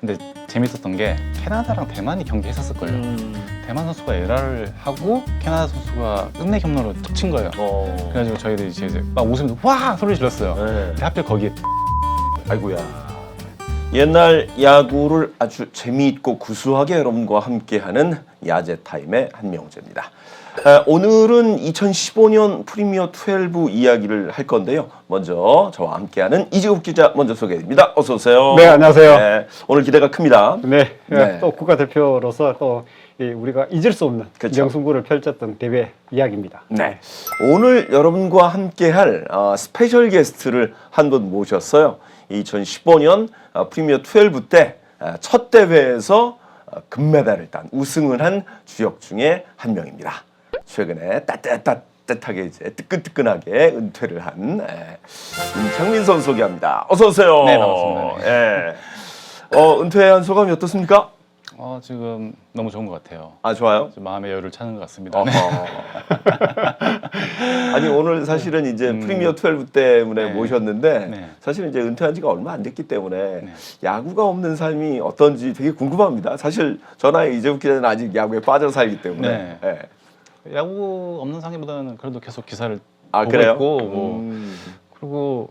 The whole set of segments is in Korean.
근데 재밌었던 게 캐나다랑 대만이 경기했었을걸요. 대만 선수가 에라를 하고 캐나다 선수가 끝내 홈런으로 툭 친 거예요. 그래가지고 저희들이 이제 막 웃으면서 와 소리 질렀어요. 네. 근데 하필 거기에 아이고야. 옛날 야구를 아주 재미있고 구수하게 여러분과 함께하는 야제 타임의 한명재입니다. 오늘은 2015년 프리미어 12 이야기를 할 건데요. 먼저 저와 함께하는 이지국 기자 먼저 소개해드립니다. 어서 오세요. 네, 안녕하세요. 네, 오늘 기대가 큽니다. 네, 네. 또 국가대표로서 또 우리가 잊을 수 없는 그렇죠. 명승부를 펼쳤던 대회 이야기입니다. 네, 오늘 여러분과 함께할 스페셜 게스트를 한 분 모셨어요. 2015년 프리미어 12 때 첫 대회에서 금메달을 딴 우승을 한 주역 중에 한 명입니다. 최근에 따뜻하게 이제 뜨끈뜨끈하게 은퇴를 한 임창민 선수 소개합니다. 어서 오세요. 네, 반갑습니다. 예. 은퇴한 소감이 어떻습니까? 지금 너무 좋은 것 같아요. 아, 좋아요. 좀 마음의 여유를 찾는 것 같습니다. 아니 오늘 사실은 이제 프리미어 12 때문에 네. 모셨는데 네. 사실은 이제 은퇴한 지가 얼마 안 됐기 때문에 네. 야구가 없는 삶이 어떤지 되게 궁금합니다. 사실 전화의 이재욱 기자는 아직 야구에 빠져 살기 때문에. 네. 예. 야구 없는 상기보다는 그래도 계속 기사를 아, 보고 그래요? 있고 그리고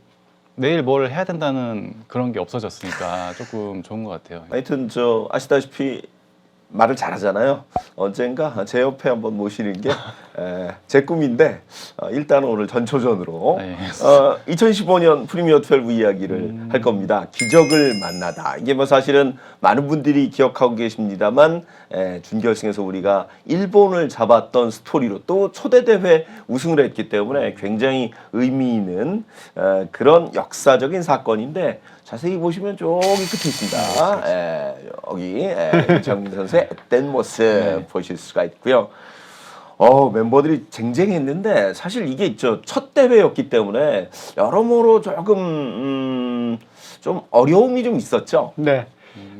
내일 뭘 해야 된다는 그런 게 없어졌으니까 조금 좋은 것 같아요. 하여튼 저 아시다시피 말을 잘하잖아요. 언젠가 제 옆에 한번 모시는 게 제 꿈인데 일단 오늘 전초전으로 네. 2015년 프리미어 12 이야기를 할 겁니다. 기적을 만나다. 이게 뭐 사실은 많은 분들이 기억하고 계십니다만 준결승에서 우리가 일본을 잡았던 스토리로 또 초대 대회 우승을 했기 때문에 굉장히 의미 있는 그런 역사적인 사건인데 자세히 보시면 저기 끝에 있습니다. 여기 임창민 선수의 앳된 모습 네. 보실 수가 있고요. 멤버들이 쟁쟁했는데 사실 이게 첫 대회였기 때문에 여러모로 조금 좀 어려움이 좀 있었죠. 네,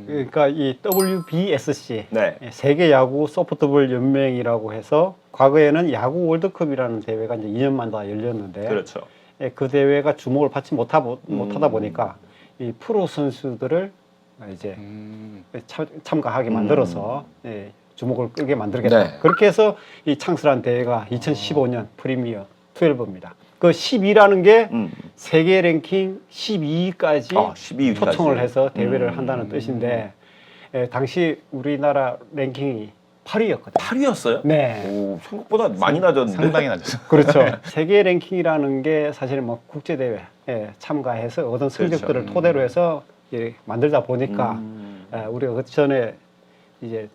그러니까 이 WBSC 네. 세계 야구 소프트볼 연맹이라고 해서 과거에는 야구 월드컵이라는 대회가 이제 2년마다 열렸는데 그렇죠. 그 대회가 주목을 받지 못하다 보니까 이 프로 선수들을 이제 참가하게 만들어서 주목을 끌게 만들겠다. 네. 그렇게 해서 이 창설한 대회가 2015년 프리미어 12입니다. 그 12라는 게 세계 랭킹 12위까지 12위까지. 초청을 해서 대회를 한다는 뜻인데 당시 우리나라 랭킹이 8위였거든요. 8위였어요? 네. 오, 생각보다 많이 낮았는데. 상당히 낮았어요. 그렇죠. 세계 랭킹이라는 게 사실은 뭐 국제 대회에 참가해서 얻은 성적들을 그렇죠. 토대로 해서 만들다 보니까 우리가 그 전에 이제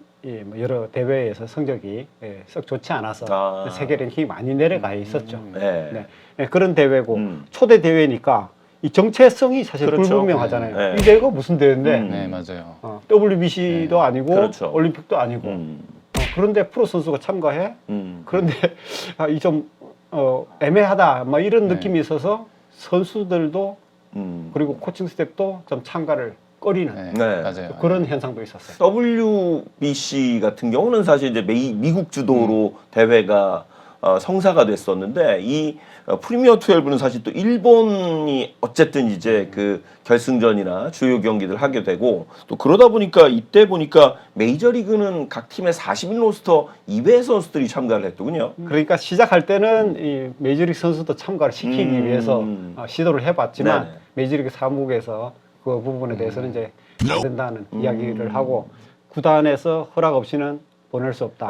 뭐 여러 대회에서 성적이 썩 좋지 않아서 세계 랭킹이 많이 내려가 있었죠. 네. 네, 그런 대회고 초대 대회니까 이 정체성이 사실 그렇죠. 불분명하잖아요. 네. 이 대회가 무슨 대회인데 네, 맞아요. WBC도 아니고 그렇죠. 올림픽도 아니고 그런데 프로 선수가 참가해? 그런데 이 좀 애매하다 막 이런 네. 느낌이 있어서 선수들도 그리고 코칭 스태프도 좀 참가를 꺼리는 네, 네. 맞아요. 그런 현상도 있었어요. WBC 같은 경우는 사실 이제 미국 주도로 대회가 성사가 됐었는데 이 프리미어 12는 사실 또 일본이 어쨌든 이제 그 결승전이나 주요 경기들 하게 되고 또 그러다 보니까 이때 보니까 메이저리그는 각 팀의 40인 로스터 이외의 선수들이 참가를 했더군요. 그러니까 시작할 때는 이 메이저리그 선수도 참가를 시키기 위해서 시도를 해봤지만 네네. 메이저리그 사무국에서 그 부분에 대해서는 이제 안 된다는 이야기를 하고 구단에서 허락 없이는 보낼 수 없다.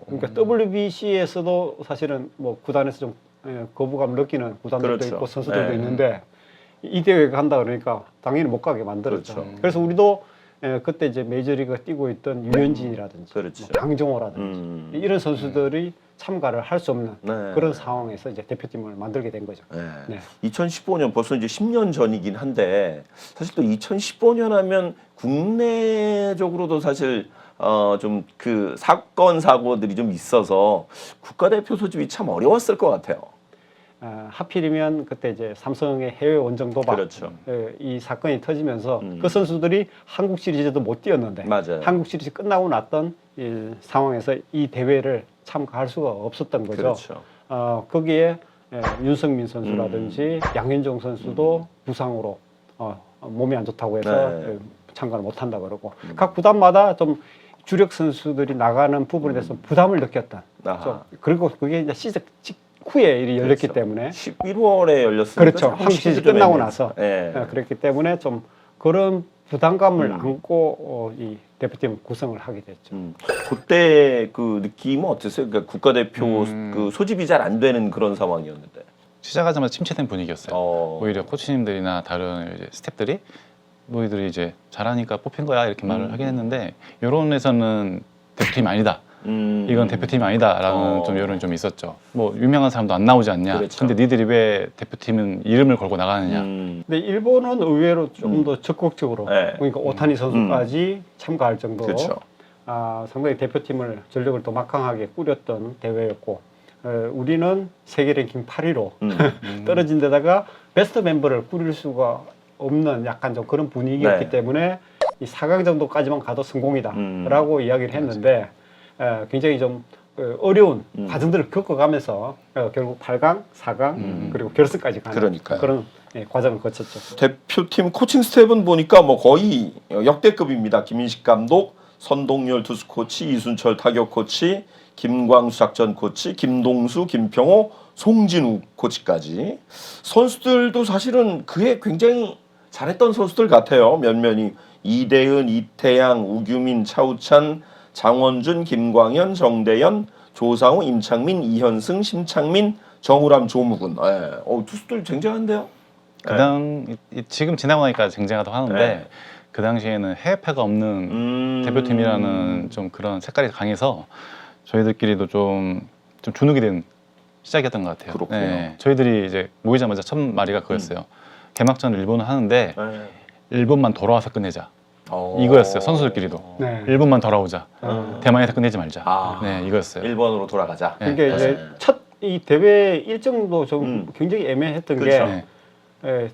그러니까 WBC에서도 사실은 뭐 구단에서 좀 거부감을 느끼는 구단들도 그렇죠. 있고 선수들도 네. 있는데 이 대회가 한다 그러니까 당연히 못 가게 만들었죠. 그렇죠. 그래서 우리도 그때 이제 메이저리그가 뛰고 있던 유현진이라든지 그렇죠. 뭐 강정호라든지 이런 선수들이 참가를 할 수 없는 네. 그런 상황에서 이제 대표팀을 만들게 된 거죠. 네. 네. 2015년 벌써 이제 10년 전이긴 한데 사실 또 2015년 하면 국내적으로도 사실 좀 그 사건 사고들이 좀 있어서 국가대표 소집이 참 어려웠을 것 같아요. 하필이면 그때 이제 삼성의 해외 원정 도박 그렇죠. 이 사건이 터지면서 그 선수들이 한국 시리즈도 못 뛰었는데 맞아요. 한국 시리즈 끝나고 났던 이 상황에서 이 대회를 참가할 수가 없었던 거죠. 그렇죠. 거기에 윤석민 선수라든지 양현종 선수도 부상으로 몸이 안 좋다고 해서 네. 참가를 못한다 그러고 각 구단마다 좀 주력 선수들이 나가는 부분에 대해서 부담을 느꼈다. 좀 그리고 그게 이제 시즌 직후에 일이 열렸기 그렇죠. 때문에 11월에 열렸으니까 그렇죠. 한국 시즌 끝나고 나서 예. 그렇기 때문에 좀 그런 부담감을 안고 이 대표팀 구성을 하게 됐죠. 그때 그 느낌은 어땠어요? 그러니까 국가대표 그 소집이 잘 안 되는 그런 상황이었는데. 시작하자마자 침체된 분위기였어요. 어. 오히려 코치님들이나 다른 이제 스태프들이 너희들이 이제 잘하니까 뽑힌 거야 이렇게 말을 하긴 했는데 여론에서는 대표팀이 아니다. 이건 대표팀이 아니다라는 좀 여론이 좀 있었죠. 뭐 유명한 사람도 안 나오지 않냐. 그렇죠. 근데 니들이 왜 대표팀은 이름을 걸고 나가느냐. 근데 일본은 의외로 좀 더 적극적으로 네. 그러니까 오타니 선수까지 참가할 정도로 그렇죠. 상당히 대표팀을 전력을 또 막강하게 꾸렸던 대회였고 우리는 세계 랭킹 8위로 떨어진 데다가 베스트 멤버를 꾸릴 수가 없는 약간 좀 그런 분위기였기 네. 때문에 이 4강 정도까지만 가도 성공이다라고 이야기를 했는데 굉장히 좀 어려운 과정들을 겪어가면서 결국 8강, 4강 그리고 결승까지 가는 그러니까요. 그런 과정을 거쳤죠. 대표팀 코칭 스텝은 보니까 뭐 거의 역대급입니다. 김인식 감독, 선동열 투수 코치, 이순철 타격 코치, 김광수 작전 코치, 김동수, 김평호, 송진우 코치까지. 선수들도 사실은 그에 굉장히 잘했던 선수들 같아요. 면면이 이대은, 이태양, 우규민, 차우찬, 장원준, 김광현, 정대현, 조상우, 임창민, 이현승, 심창민, 정우람, 조무근. 투수들 쟁쟁한데요. 지금 지나고 나니까 쟁쟁하다고 하는데 네. 그 당시에는 해외패가 없는 대표팀이라는 좀 그런 색깔이 강해서 저희들끼리도 좀 주눅이 된 시작이었던 것 같아요. 그렇군요. 저희들이 이제 모이자마자 첫 마디가 그거였어요. 개막전을 일본을 하는데 일본만 돌아와서 끝내자. 이거였어요. 선수들끼리도. 네. 일본만 돌아오자. 대만에서 끝내지 말자. 아. 네, 이거였어요. 일본으로 돌아가자. 그러니까 이제 첫 이 대회 일정도 좀 굉장히 애매했던 그렇죠. 게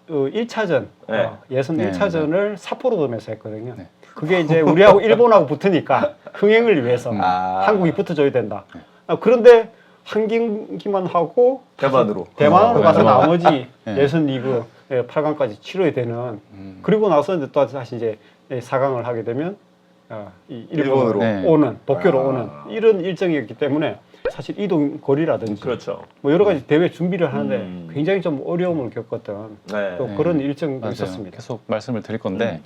1차전 네. 예선 네, 1차전을 삿포로돔에서 했거든요. 네. 그게 이제 우리하고 일본하고 붙으니까 흥행을 위해서 한국이 붙어줘야 된다. 그런데 한 경기만 하고 대만으로 대만으로 가서 대만. 나머지 네. 예선 리그 8강까지 치러야 되는 그리고 나서 이제 또 다시 이제 4강을 하게 되면 이 일본으로 네. 오는 도쿄로 오는 이런 일정이었기 때문에 사실 이동 거리라든지 그렇죠. 뭐 여러 가지 대회 준비를 하는데 굉장히 좀 어려움을 겪었던 네. 또 그런 일정도 맞아요. 있었습니다. 계속 말씀을 드릴 건데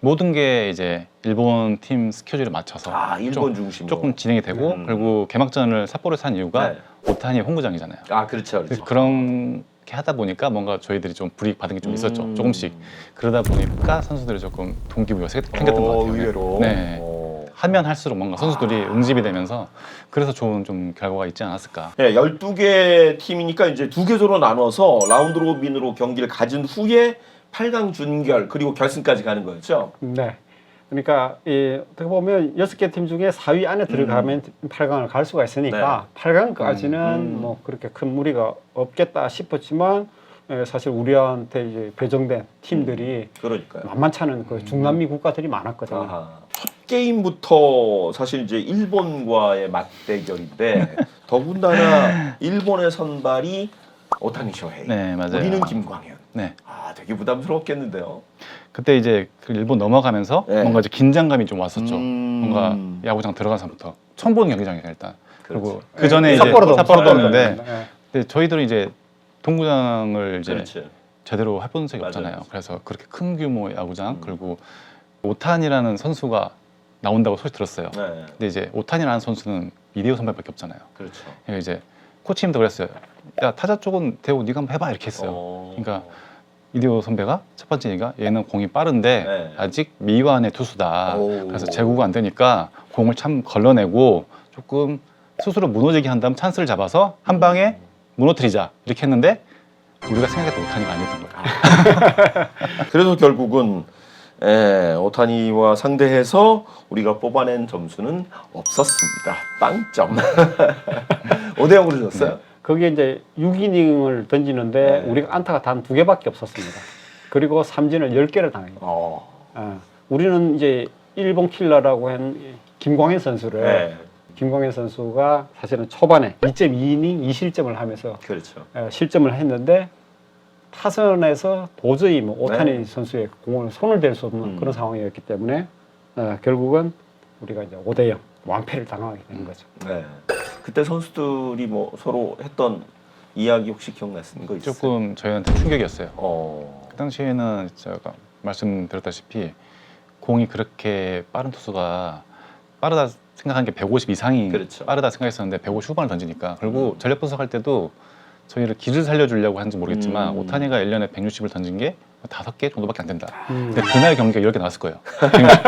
모든 게 이제 일본 팀 스케줄에 맞춰서 일본 중심으로 조금 진행이 되고 그리고 개막전을 삿포로에서 한 이유가 네. 오타니 홍구장이잖아요. 그렇죠. 그래서 그렇게 하다 보니까 뭔가 저희들이 좀 불이익 받은 게 좀 있었죠. 조금씩. 그러다 보니까 선수들이 조금 동기부여가 생겼던 것 같아요. 의외로. 네. 하면 할수록 뭔가 선수들이 응집이 되면서 그래서 좋은 좀 결과가 있지 않았을까. 네, 12개 팀이니까 이제 2개조로 나눠서 라운드 로빈으로 경기를 가진 후에 8강 준결 그리고 결승까지 가는 거였죠. 네. 그러니까 어떻게 보면 6개 팀 중에 4위 안에 들어가면 8강을 갈 수가 있으니까 8강까지는 뭐 그렇게 큰 무리가 없겠다 싶었지만 사실 우리한테 이제 배정된 팀들이 그러니까요. 만만치 않은 그 중남미 국가들이 많았거든요. 첫 게임부터 사실 이제 일본과의 맞대결인데 더군다나 일본의 선발이 오타니 쇼헤이, 네, 맞아요. 우리는 김광현. 네. 되게 부담스럽겠는데요. 그때 이제 그 일본 넘어가면서 네. 뭔가 이제 긴장감이 좀 왔었죠. 뭔가 야구장 들어가서부터 처음 보는 경기장이니까 일단. 그리고 그 전에 이제 삿포로돔인데 근데 저희들은 이제 동구장을 이제 그렇지. 제대로 해본 적이 맞아요. 없잖아요. 그래서 그렇게 큰 규모 야구장 그리고 오탄이라는 선수가 나온다고 소식 들었어요. 네. 근데 이제 오탄이라는 선수는 이대호 선배밖에 없잖아요. 그렇죠. 그러니까 이제 코치님도 그랬어요. 야 타자 쪽은 대호 네가 한번 해봐 이렇게 했어요. 그러니까 이대호 선배가 첫 번째 얘기가 얘는 공이 빠른데 네. 아직 미완의 투수다. 오. 그래서 제구가 안 되니까 공을 참 걸러내고 조금 스스로 무너지게 한 다음 찬스를 잡아서 한 방에 무너뜨리자 이렇게 했는데 우리가 생각했던 오타니가 아니었던 거예요. 그래서 결국은 오타니와 상대해서 우리가 뽑아낸 점수는 없었습니다. 빵점. 5대0으로 졌어요. 네. 거기에 이제 6이닝을 던지는데 네. 우리가 안타가 단 2개밖에 없었습니다. 그리고 삼진을 10개를 당해요. 우리는 이제 일본 킬러라고 한 김광현 선수를 김광현 선수가 사실은 초반에 2.2이닝 2실점을 하면서 그렇죠. 실점을 했는데 타선에서 도저히 뭐 오타니 네. 선수의 공을 손을 댈 수 없는 그런 상황이었기 때문에 결국은 우리가 이제 5대0 완패를 당하게 된 거죠. 네. 그때 선수들이 뭐 서로 했던 이야기 혹시 기억나시는 거 있어요? 조금 저희한테 충격이었어요. 어. 그 당시에는 제가 말씀드렸다시피 공이 그렇게 빠른 투수가 빠르다 생각한 게 150 이상이 그렇죠. 빠르다 생각했었는데 150 후반을 던지니까 그리고 전력 분석할 때도 저희를 기를 살려주려고 하는지 모르겠지만 오타니가 1년에 160을 던진 게 5개 정도밖에 안 된다. 근데 그날 경기가 10개 나왔을 거예요. 160.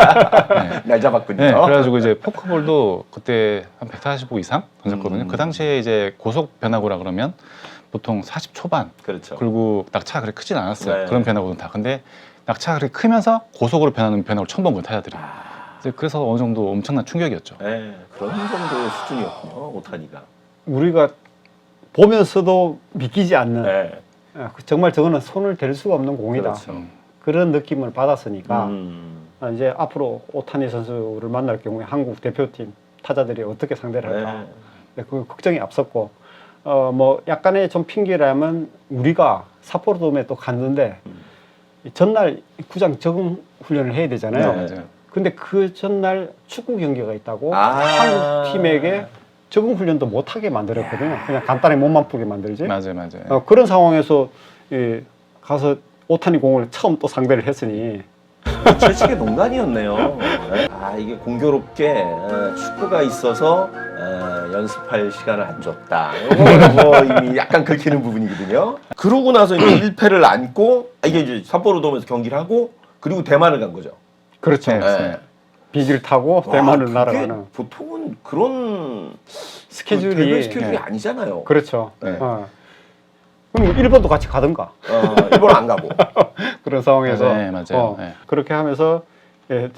네. 날 잡았군요. 네, 그래가지고 이제 포크볼도 그때 한 145 이상 던졌거든요. 그 당시에 이제 고속 변화구라 그러면 보통 40 초반. 그렇죠. 그리고 낙차가 그렇게 크진 않았어요. 네. 그런 변화구는 다. 근데 낙차가 그렇게 크면서 고속으로 변하는 변화구를 처음 본 거예요, 타자들이. 이제 그래서 어느 정도 엄청난 충격이었죠. 네, 그런 정도의 수준이었군요, 오타니가. 우리가 보면서도 믿기지 않는 네. 정말 저거는 손을 댈 수가 없는 공이다. 그렇죠. 그런 느낌을 받았으니까 이제 앞으로 오타니 선수를 만날 경우에 한국 대표팀 타자들이 어떻게 상대를 할까 네. 그 걱정이 앞섰고 뭐 약간의 좀 핑계라면 우리가 삿포로돔에 또 갔는데 전날 구장 적응 훈련을 해야 되잖아요. 네. 맞아요. 근데 그 전날 축구 경기가 있다고 아. 한국 팀에게 적응 훈련도 못하게 만들었거든요. 그냥 간단히 몸만 풀게 만들지. 맞아요. 그런 상황에서 가서 오타니 공을 처음 또 상대를 했으니 최측의 농간이었네요. 네. 아, 이게 공교롭게 축구가 있어서 연습할 시간을 안 줬다. 이거는 뭐 이미 약간 긁히는 부분이거든요. 그러고 나서 이제 1패를 안고 이게 이제 삿포로돔에서 경기를 하고 그리고 대만을 간 거죠. 그렇죠. 네. 비기를 타고 와, 대만을 그게 날아가는 보통은 그런 스케줄이 대회 스케줄이 네. 아니잖아요. 그렇죠. 네. 그럼 일본도 같이 가든가 일본 안 가고. 그런 상황에서 맞아요. 네. 그렇게 하면서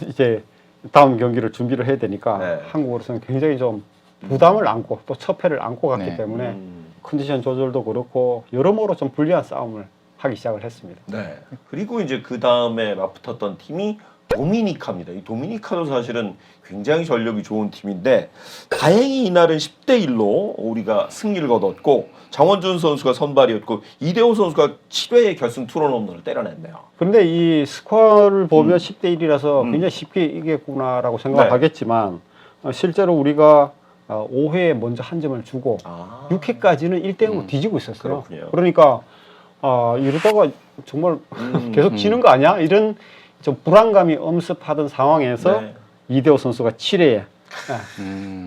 이제 다음 경기를 준비를 해야 되니까 네. 한국으로서는 굉장히 좀 부담을 안고 또 첫 패를 안고 갔기 네. 때문에 컨디션 조절도 그렇고 여러모로 좀 불리한 싸움을 하기 시작을 했습니다. 네. 그리고 이제 그 다음에 맞붙었던 팀이 도미니카입니다. 이 도미니카도 사실은 굉장히 전력이 좋은 팀인데 다행히 이날은 10대 1로 우리가 승리를 거뒀고 장원준 선수가 선발이었고 이대호 선수가 7회에 결승 투런 홈런을 때려냈네요. 그런데 이 스코어를 보면 10대 1이라서 굉장히 쉽게 이겼구나라고 생각하겠지만 실제로 우리가 5회에 먼저 한 점을 주고 6회까지는 1대 0으로 뒤지고 있었어요. 그렇군요. 그러니까 이러다가 정말 계속 지는 거 아니야? 이런 좀 불안감이 엄습하던 상황에서 네. 이대호 선수가 7회에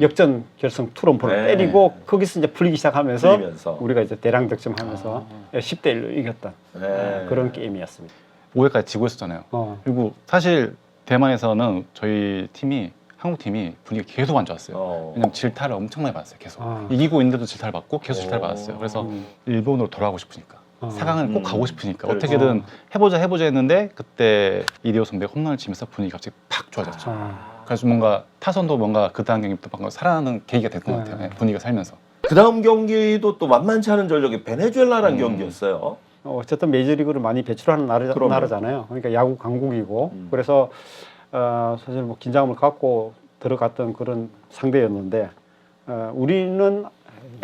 역전 결승 투런포를 네. 때리고 거기서 이제 풀리기 시작하면서 풀리면서. 우리가 이제 대량 득점하면서 10대 1로 이겼던 네. 그런 게임이었습니다. 5회까지 지고 있었잖아요. 그리고 사실 대만에서는 저희 팀이 한국 팀이 분위기가 계속 안 좋았어요. 왜냐면 질타를 엄청나게 받았어요. 계속 이기고 있는데도 질타를 받고 계속 질타를 받았어요. 그래서 일본으로 돌아가고 싶으니까 4강을 꼭 가고 싶으니까 그렇죠. 어떻게든 해보자 했는데 그때 이대호 선배가 홈런을 치면서 분위기가 갑자기 팍 좋아졌죠. 그래서 뭔가 타선도 뭔가 그 다음 경기부터 방금 살아나는 계기가 된 것 같아요. 네, 분위기가 살면서. 그 다음 경기도 또 만만치 않은 전력의 베네수엘라라는 경기였어요. 어쨌든 메이저리그를 많이 배출하는 나라잖아요. 그러니까 야구 강국이고 그래서 사실 뭐 긴장감을 갖고 들어갔던 그런 상대였는데 우리는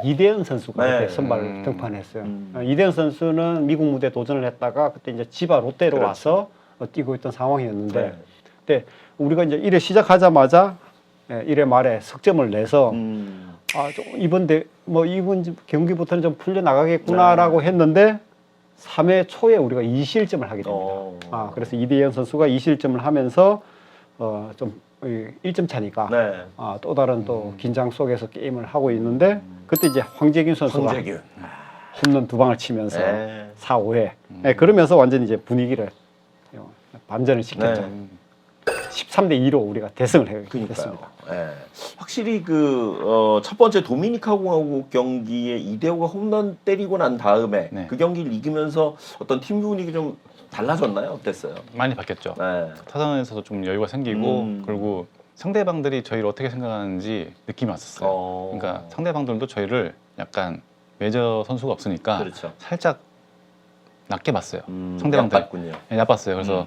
이대현 선수가 네. 그때 선발 등판했어요. 이대현 선수는 미국 무대 도전을 했다가 그때 이제 지바 롯데로 그렇죠. 와서 뛰고 있던 상황이었는데 네. 그때 우리가 이제 1회 시작하자마자 1회 말에 석점을 내서 이번 경기부터는 좀 풀려 나가겠구나라고 했는데 3회 초에 우리가 2실점을 하게 됩니다. 그래서 이대현 선수가 2실점을 하면서 좀 1점 차니까 또 다른 또 긴장 속에서 게임을 하고 있는데 그때 이제 황재균 선수가 홈런 2방을 치면서 4, 5회 그러면서 완전히 이제 분위기를 반전을 시켰죠. 13대 2로 우리가 대승을 했습니다. 확실히 그 첫 번째 도미니카 공화국 경기에 이대호가 홈런 때리고 난 다음에 그 경기를 이기면서 어떤 팀 분위기 좀 달라졌나요? 어땠어요? 많이 바뀌었죠. 타선에서도 좀 여유가 생기고 그리고 상대방들이 저희를 어떻게 생각하는지 느낌이 왔었어요. 그러니까 상대방들도 저희를 약간 메이저 선수가 없으니까 그렇죠. 살짝 낮게 봤어요. 상대방들 얕봤군요. 얕봤어요. 그래서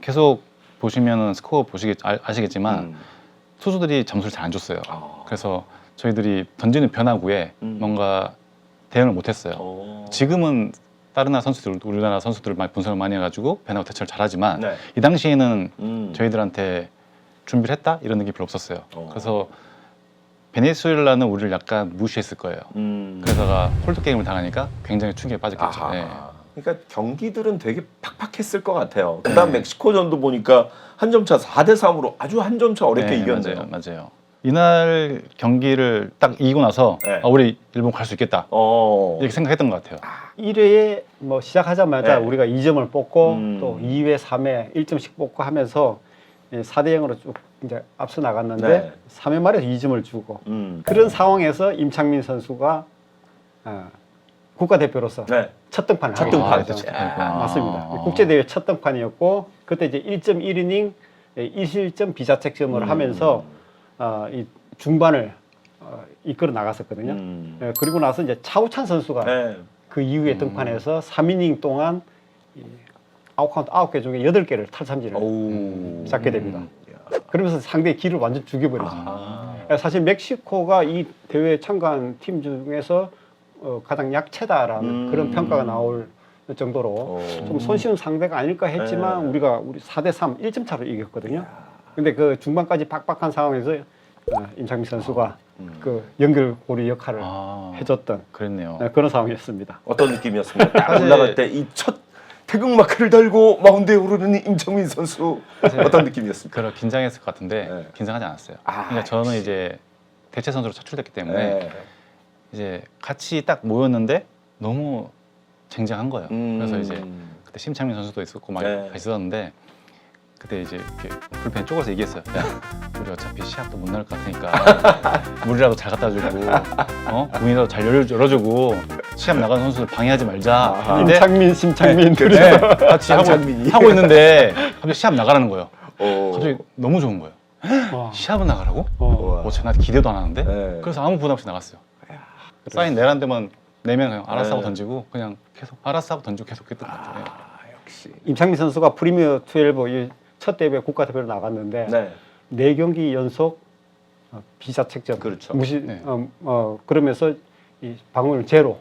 계속 보시면은 스코어 아시겠지만 투수들이 점수를 잘 안 줬어요. 그래서 저희들이 던지는 변화구에 뭔가 대응을 못했어요. 지금은 다른 나라 선수들, 우리나라 선수들을 많이 분석을 많이 해가지고 배나고 대처를 잘하지만 네. 이 당시에는 저희들한테 준비를 했다 이런 느낌이 별로 없었어요. 그래서 베네수엘라는 우리를 약간 무시했을 거예요. 그러다가 홀드 게임을 당하니까 굉장히 충격에 빠졌겠죠. 아하. 네. 그러니까 경기들은 되게 팍팍했을 것 같아요. 그다음 멕시코전도 보니까 한 점 차 4대 3으로 아주 한 점 차 어렵게 네, 이겼네요. 맞아요. 이날 경기를 딱 이기고 나서 네. 아, 우리 일본 갈 수 있겠다 이렇게 생각했던 것 같아요. 1회에 뭐 시작하자마자 네. 우리가 2점을 뽑고 음. 또 2회, 3회 1점씩 뽑고 하면서 4대 0으로 쭉 이제 앞서 나갔는데 네. 3회 말에 2점을 주고 음. 그런 상황에서 임창민 선수가 국가대표로서 네. 첫 등판을 첫 하게 등판. 됐죠. 첫 등판. 맞습니다. 아. 국제대회 첫 등판이었고 그때 이제 1.1이닝 1실점 비자책점을 하면서 이 중반을 이끌어 나갔었거든요. 그리고 나서 이제 차우찬 선수가 네. 그 이후에 등판해서 3이닝 동안 이 아웃카운트 9개 중에 8개를 탈삼진을 오. 잡게 됩니다. 그러면서 상대의 기를 완전 죽여버리죠. 아. 사실 멕시코가 이 대회에 참가한 팀 중에서 가장 약체다라는 그런 평가가 나올 정도로 좀 손쉬운 상대가 아닐까 했지만 네. 우리가 4대 3, 1점 차로 이겼거든요. 근데 그 중반까지 빡빡한 상황에서 임창민 선수가 그 연결고리 역할을 해줬던 그랬네요. 그런 상황이었습니다. 어떤 느낌이었습니까? 딱 사실- 올라갈 때 이 첫 태극마크를 달고 마운드에 오르는 임창민 선수 어떤 느낌이었습니까? 그런 긴장했을 것 같은데 네. 긴장하지 않았어요. 아, 그러니까 저는 역시. 이제 대체 선수로 차출됐기 때문에 네. 이제 같이 딱 모였는데 너무 쟁쟁한 거예요. 그래서 이제 그때 심창민 선수도 있었고 막 네. 있었는데 그때 이제 이렇게 불펜 쪼가서 얘기했어요. 야, 우리 어차피 시합도 못 나올 것 같으니까 물이라도 잘 갖다 주고, 문이라도 잘 열어주고 시합 나가는 선수들 방해하지 말자. 했는데 임창민, 심창민 둘이 네, 같이 장창민이. 하고 있는데 갑자기 시합 나가라는 거예요. 오. 갑자기 너무 좋은 거예요. 시합은 나가라고? 우와. 뭐 제가 기대도 안 하는데. 네. 그래서 아무 부담 없이 나갔어요. 사인 내란 데만 내면 그냥 알아서 하고 던지고 그냥 계속 알아서 하고 던지고 계속 했던 것 같아요. 역시. 임창민 선수가 프리미어 12 첫 대회 국가대표로 나갔는데 네. 4경기 연속 비자책점 그렇죠. 무시 네. 그러면서 이 방어율 제로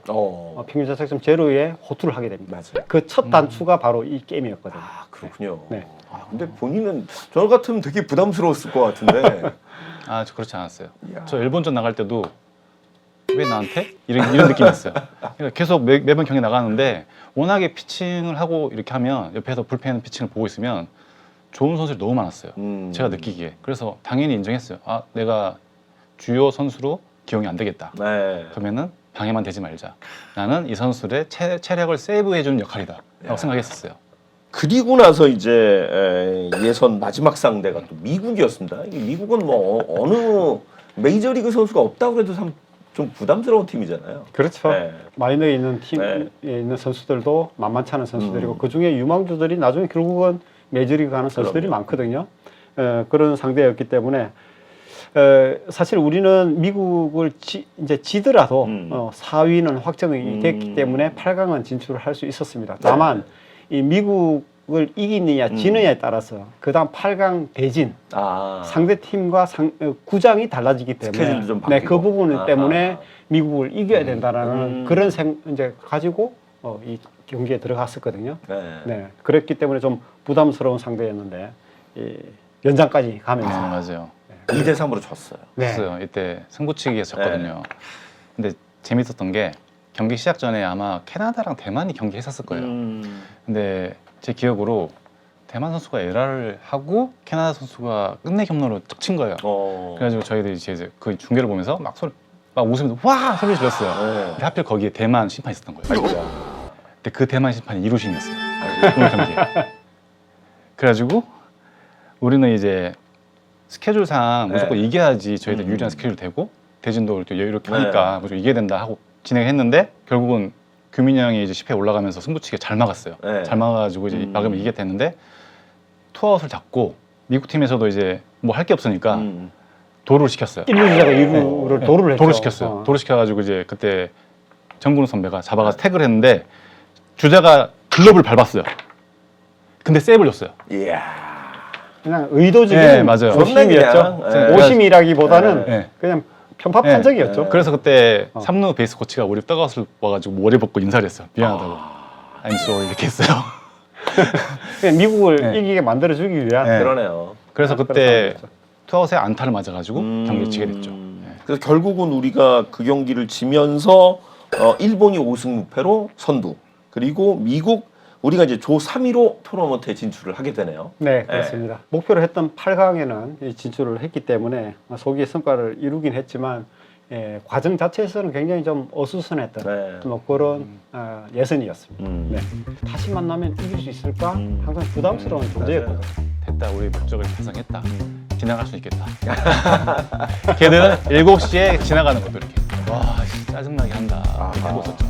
평균 자책점 제로에 호투를 하게 됩니다. 맞아요. 그 첫 단추가 바로 이 게임이었거든요. 아, 그렇군요. 네. 아, 근데 본인은 저 같으면 되게 부담스러웠을 것 같은데. 아, 저 그렇지 않았어요. 이야. 저 일본전 나갈 때도 왜 나한테? 이런 느낌이었어요. 그러니까 계속 매번 경기 나가는데 워낙에 피칭을 하고 이렇게 하면 옆에서 불펜 피칭을 보고 있으면 좋은 선수들이 너무 많았어요. 제가 느끼기에. 그래서 당연히 인정했어요. 아, 내가 주요 선수로 기용이 안 되겠다. 네. 그러면은 방해만 되지 말자. 나는 이 선수들의 체력을 세이브해주는 역할이다. 라고 생각했었어요. 그리고 나서 이제 예선 마지막 상대가 또 미국이었습니다. 이 미국은 뭐 어느 메이저리그 선수가 없다고 해도 참 좀 부담스러운 팀이잖아요. 그렇죠. 네. 마이너에 있는 팀에 네. 있는 선수들도 만만치 않은 선수들이고 그 중에 유망주들이 나중에 결국은 메이저리그 가는 선수들이 그럼요. 많거든요. 그런 상대였기 때문에 사실 우리는 미국을 이제 지더라도 4위는 확정이 됐기 때문에 8강은 진출을 할 수 있었습니다. 다만 이 미국을 이기느냐 지느냐에 따라서 그다음 8강 대진 상대 팀과 구장이 달라지기 때문에 스케줄도 좀 네, 바뀌고. 그 부분 때문에 아하. 미국을 이겨야 된다라는 그런 이제 가지고 이 경기에 들어갔었거든요. 네. 네, 그랬기 때문에 좀 부담스러운 상대였는데 연장까지 가면서 맞아요. 2대 3으로 졌어요. 네. 졌어요. 이때 승부치기에서 졌거든요. 근데 재밌었던 게 경기 시작 전에 아마 캐나다랑 대만이 경기했었을 거예요. 근데 제 기억으로 대만 선수가 에라를 하고 캐나다 선수가 끝내 홈런으로 툭 친 거예요. 그래가지고 저희들이 이제 그 중계를 보면서 막 웃으면서 와 소리 질렀어요. 네. 근데 하필 거기에 대만 심판이 있었던 거예요. 아이고야. 근데 그 대만 심판이 이루신이었어요. 오늘 경기에. 그래가지고 우리는 이제 스케줄상 무조건 네. 이겨야지 저희들 유리한 스케줄 되고 대진도 이렇게 이렇게 네. 하니까 무조건 이겨야 된다 하고 진행했는데 결국은 규민이 형이 이제 10회 올라가면서 승부치기 잘 막았어요. 네. 잘 막아가지고 이제 막으면 이게 됐는데 투아웃을 잡고 미국 팀에서도 이제 뭐 할 게 없으니까 도루를 시켰어요. 1루 주자가 2루를 도루를 했죠. 도루 시켰어요. 도루 시켜가지고 이제 그때 정근우 선배가 잡아가서 태그를 했는데 주자가 글러브를 밟았어요. 근데 세이브를 줬어요. 이야. 그냥 의도적인 네, 맞아요. 오심이었죠. 네. 오심이라기보다는 네. 그냥 편파 네. 판정이었죠. 그래서 그때 삼루 베이스 코치가 우리 떡아웃을 와가지고 머리 벗고 인사를 했어요. 미안하다고. I'm sorry 이렇게 했어요. 그냥 미국을 네. 이기게 만들어주기 위한 네. 그러네요. 그래서 그런 그때 상황이었죠. 투아웃에 안타를 맞아가지고 경기를 치게 됐죠. 네. 그래서 결국은 우리가 그 경기를 지면서 일본이 5승 무패로 선두, 그리고 미국 우리가 이제 조 3위로 토너먼트에 진출을 하게 되네요. 네, 그렇습니다. 목표로 했던 8강에는 진출을 했기 때문에 소기의 성과를 이루긴 했지만 과정 자체에서는 굉장히 좀 어수선했던 네. 뭐 그런 예선이었습니다. 음. 네. 다시 만나면 이길 수 있을까? 항상 부담스러운 존재였거든요. 됐다, 우리 목적을 달성했다. 지나갈 수 있겠다. 걔들은 7시에 지나가는 것도 이렇게 와 씨, 짜증나게 한다. 이렇게 하고 있었죠.